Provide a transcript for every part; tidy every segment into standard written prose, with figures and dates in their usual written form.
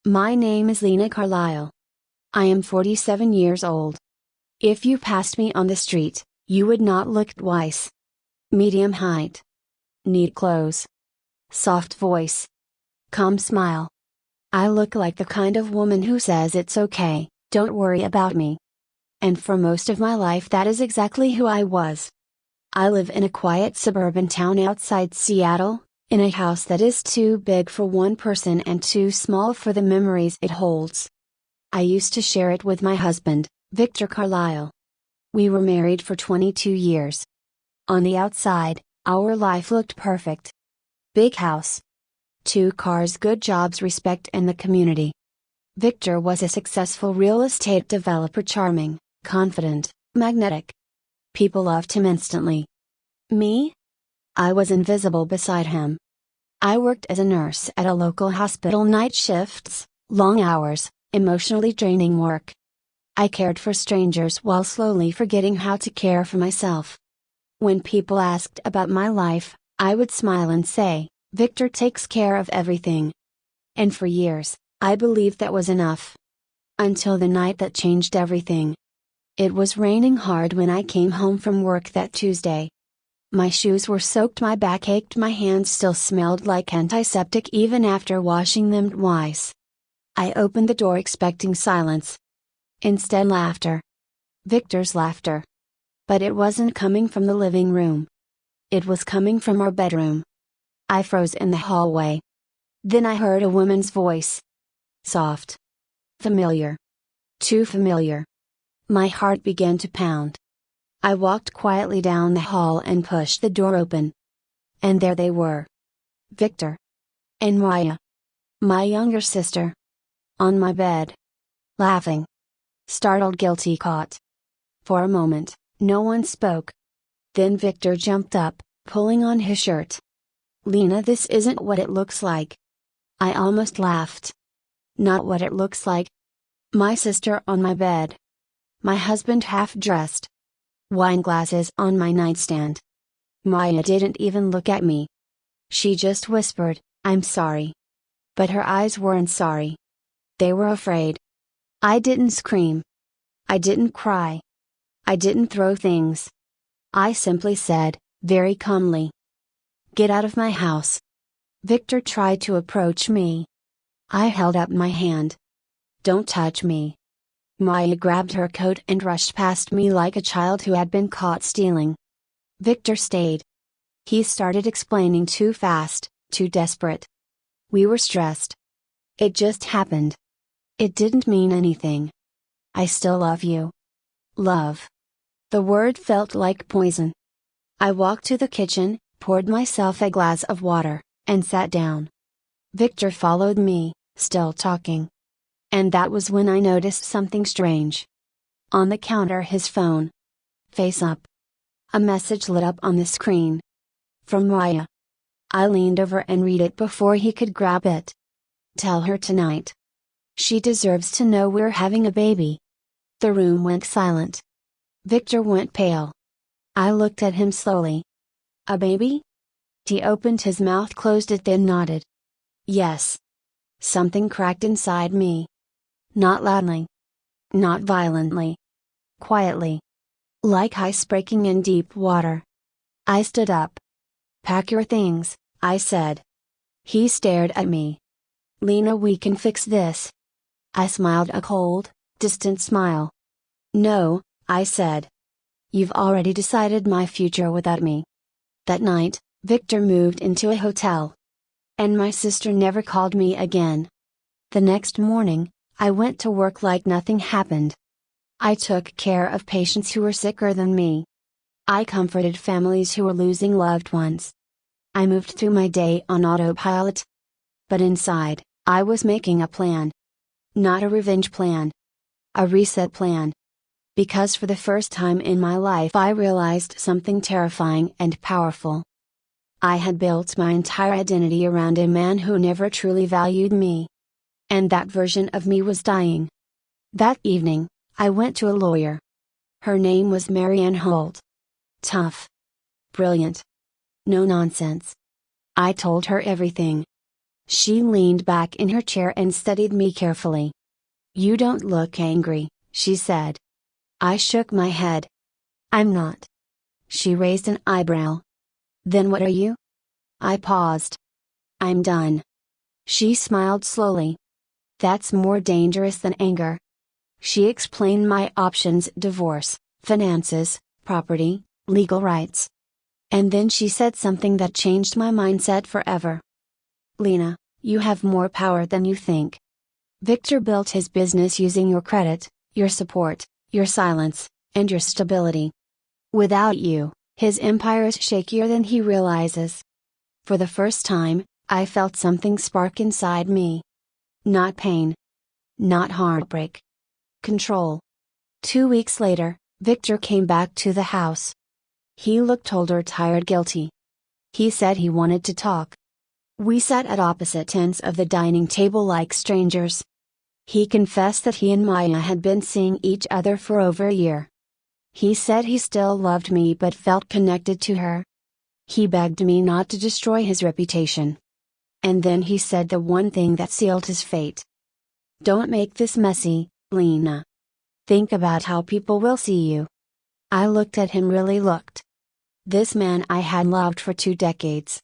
My name is Lena Carlisle. I am 47 years old. If you passed me on the street, you would not look twice. Medium height. Neat clothes. Soft voice. Calm smile. I look like the kind of woman who says it's okay, don't worry about me. And for most of my life that is exactly who I was. I live in a quiet suburban town outside Seattle, in a house that is too big for one person and too small for the memories it holds. I used to share it with my husband, Victor Carlisle. We were married for 22 years. On the outside, our life looked perfect. Big house. 2 cars, good jobs, respect in the community. Victor was a successful real estate developer, charming, confident, magnetic. People loved him instantly. Me? I was invisible beside him. I worked as a nurse at a local hospital, night shifts, long hours, emotionally draining work. I cared for strangers while slowly forgetting how to care for myself. When people asked about my life, I would smile and say, Victor takes care of everything. And for years, I believed that was enough. Until the night that changed everything. It was raining hard when I came home from work that Tuesday. My shoes were soaked, my back ached, my hands still smelled like antiseptic even after washing them twice. I opened the door expecting silence. Instead, laughter. Victor's laughter. But it wasn't coming from the living room. It was coming from our bedroom. I froze in the hallway. Then I heard a woman's voice. Soft. Familiar. Too familiar. My heart began to pound. I walked quietly down the hall and pushed the door open. And there they were. Victor. And Maya. My younger sister. On my bed. Laughing. Startled, guilty, caught. For a moment, no one spoke. Then Victor jumped up, pulling on his shirt. Lena, this isn't what it looks like. I almost laughed. Not what it looks like. My sister on my bed. My husband half dressed. Wine glasses on my nightstand. Maya didn't even look at me. She just whispered, I'm sorry. But her eyes weren't sorry. They were afraid. I didn't scream. I didn't cry. I didn't throw things. I simply said, very calmly, get out of my house. Victor tried to approach me. I held up my hand. Don't touch me. Maya grabbed her coat and rushed past me like a child who had been caught stealing. Victor stayed. He started explaining too fast, too desperate. We were stressed. It just happened. It didn't mean anything. I still love you. Love. The word felt like poison. I walked to the kitchen, poured myself a glass of water, and sat down. Victor followed me, still talking. And that was when I noticed something strange. On the counter, his phone. Face up. A message lit up on the screen. From Maya. I leaned over and read it before he could grab it. Tell her tonight. She deserves to know we're having a baby. The room went silent. Victor went pale. I looked at him slowly. A baby? He opened his mouth, closed it, then nodded. Yes. Something cracked inside me. Not loudly. Not violently. Quietly. Like ice breaking in deep water. I stood up. Pack your things, I said. He stared at me. Lena, we can fix this. I smiled a cold, distant smile. No, I said. You've already decided my future without me. That night, Victor moved into a hotel. And my sister never called me again. The next morning, I went to work like nothing happened. I took care of patients who were sicker than me. I comforted families who were losing loved ones. I moved through my day on autopilot. But inside, I was making a plan. Not a revenge plan. A reset plan. Because for the first time in my life I realized something terrifying and powerful. I had built my entire identity around a man who never truly valued me. And that version of me was dying. That evening, I went to a lawyer. Her name was Marianne Holt. Tough. Brilliant. No nonsense. I told her everything. She leaned back in her chair and studied me carefully. "You don't look angry," she said. I shook my head. "I'm not." She raised an eyebrow. "Then what are you?" I paused. "I'm done." She smiled slowly. "That's more dangerous than anger." She explained my options: divorce, finances, property, legal rights. And then she said something that changed my mindset forever. "Lena, you have more power than you think. Victor built his business using your credit, your support, your silence, and your stability. Without you, his empire is shakier than he realizes." For the first time, I felt something spark inside me. Not pain. Not heartbreak. Control. 2 weeks later, Victor came back to the house. He looked older, tired, guilty. He said he wanted to talk. We sat at opposite ends of the dining table like strangers. He confessed that he and Maya had been seeing each other for over a year. He said he still loved me but felt connected to her. He begged me not to destroy his reputation. And then he said the one thing that sealed his fate. "Don't make this messy, Lena. Think about how people will see you." I looked at him, really looked. This man I had loved for 2 decades.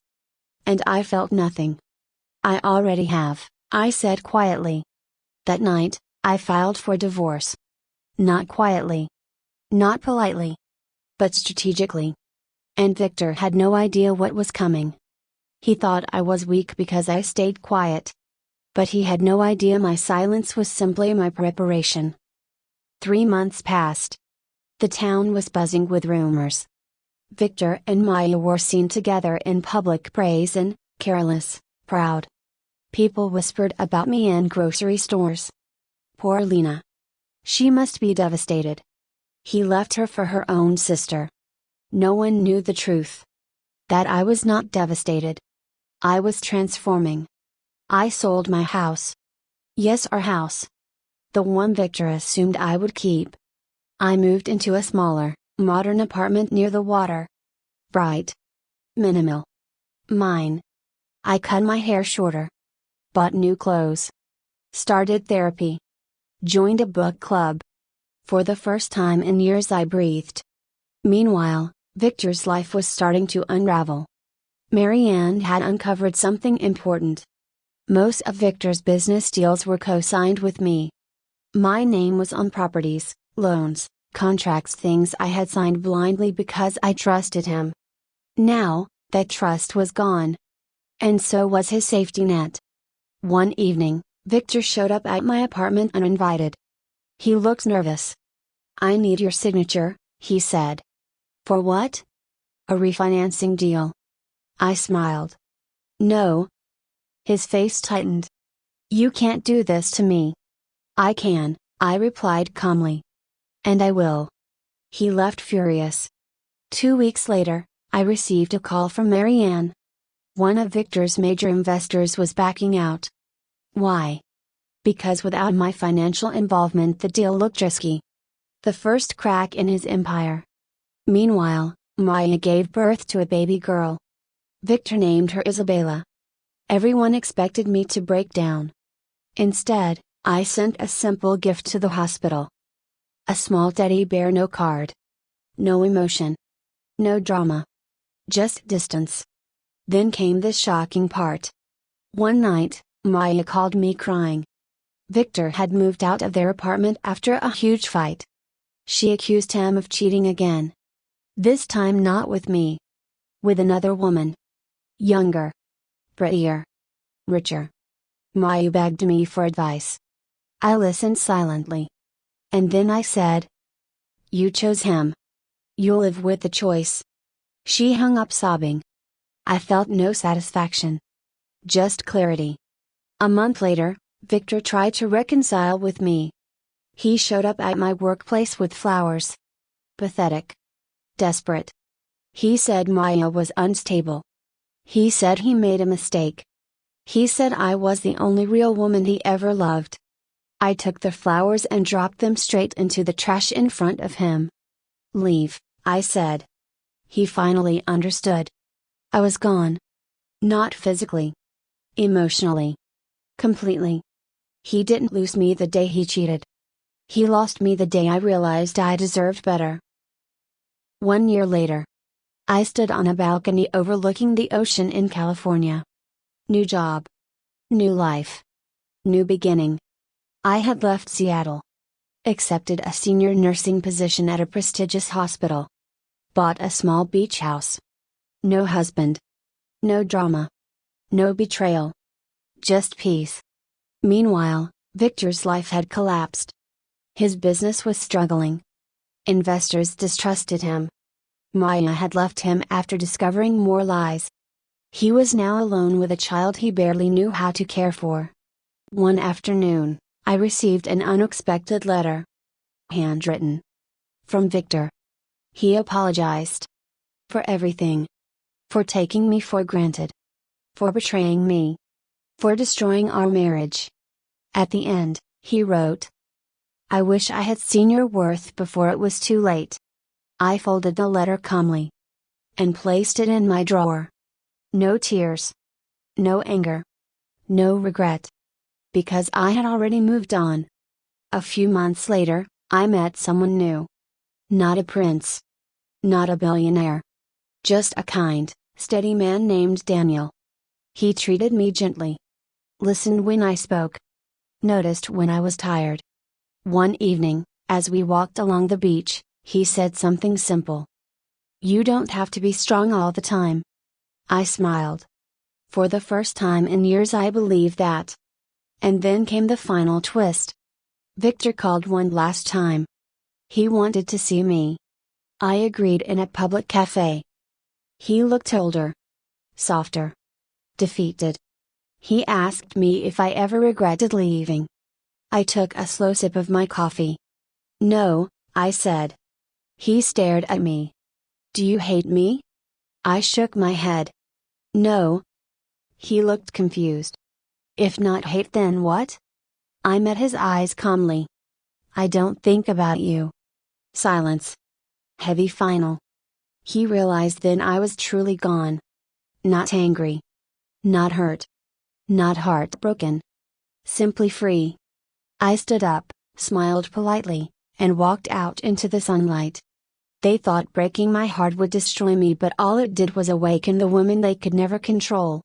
And I felt nothing. "I already have," I said quietly. That night, I filed for divorce. Not quietly. Not politely. But strategically. And Victor had no idea what was coming. He thought I was weak because I stayed quiet. But he had no idea my silence was simply my preparation. 3 months passed. The town was buzzing with rumors. Victor and Maya were seen together in public, brazen, careless, proud. People whispered about me in grocery stores. Poor Lena. She must be devastated. He left her for her own sister. No one knew the truth. That I was not devastated. I was transforming. I sold my house. Yes, our house. The one Victor assumed I would keep. I moved into a smaller, modern apartment near the water. Bright. Minimal. Mine. I cut my hair shorter. Bought new clothes. Started therapy. Joined a book club. For the first time in years I breathed. Meanwhile, Victor's life was starting to unravel. Marianne had uncovered something important. Most of Victor's business deals were co-signed with me. My name was on properties, loans, contracts, things I had signed blindly because I trusted him. Now, that trust was gone. And so was his safety net. One evening, Victor showed up at my apartment uninvited. He looked nervous. "I need your signature," he said. "For what?" "A refinancing deal." I smiled. "No." His face tightened. "You can't do this to me." "I can," I replied calmly. "And I will." He left furious. 2 weeks later, I received a call from Marianne. One of Victor's major investors was backing out. Why? Because without my financial involvement the deal looked risky. The first crack in his empire. Meanwhile, Maya gave birth to a baby girl. Victor named her Isabella. Everyone expected me to break down. Instead, I sent a simple gift to the hospital. A small teddy bear, no card. No emotion. No drama. Just distance. Then came the shocking part. One night, Maya called me crying. Victor had moved out of their apartment after a huge fight. She accused him of cheating again. This time not with me. With another woman. Younger. Prettier. Richer. Maya begged me for advice. I listened silently. And then I said, "You chose him. You'll live with the choice." She hung up sobbing. I felt no satisfaction. Just clarity. A month later, Victor tried to reconcile with me. He showed up at my workplace with flowers. Pathetic. Desperate. He said Maya was unstable. He said he made a mistake. He said I was the only real woman he ever loved. I took the flowers and dropped them straight into the trash in front of him. "Leave," I said. He finally understood. I was gone. Not physically. Emotionally. Completely. He didn't lose me the day he cheated. He lost me the day I realized I deserved better. 1 year later. I stood on a balcony overlooking the ocean in California. New job. New life. New beginning. I had left Seattle. Accepted a senior nursing position at a prestigious hospital. Bought a small beach house. No husband. No drama. No betrayal. Just peace. Meanwhile, Victor's life had collapsed. His business was struggling. Investors distrusted him. Maya had left him after discovering more lies. He was now alone with a child he barely knew how to care for. One afternoon, I received an unexpected letter. Handwritten. From Victor. He apologized. For everything. For taking me for granted. For betraying me. For destroying our marriage. At the end, he wrote, I wish I had seen your worth before it was too late. I folded the letter calmly. And placed it in my drawer. No tears. No anger. No regret. Because I had already moved on. A few months later, I met someone new. Not a prince. Not a billionaire. Just a kind, steady man named Daniel. He treated me gently. Listened when I spoke. Noticed when I was tired. One evening, as we walked along the beach, he said something simple. You don't have to be strong all the time. I smiled. For the first time in years I believed that. And then came the final twist. Victor called one last time. He wanted to see me. I agreed in a public cafe. He looked older. Softer. Defeated. He asked me if I ever regretted leaving. I took a slow sip of my coffee. No, I said. He stared at me. Do you hate me? I shook my head. No. He looked confused. If not hate, then what? I met his eyes calmly. I don't think about you. Silence. Heavy final. He realized then I was truly gone. Not angry. Not hurt. Not heartbroken. Simply free. I stood up, smiled politely, and walked out into the sunlight. They thought breaking my heart would destroy me, but all it did was awaken the woman they could never control.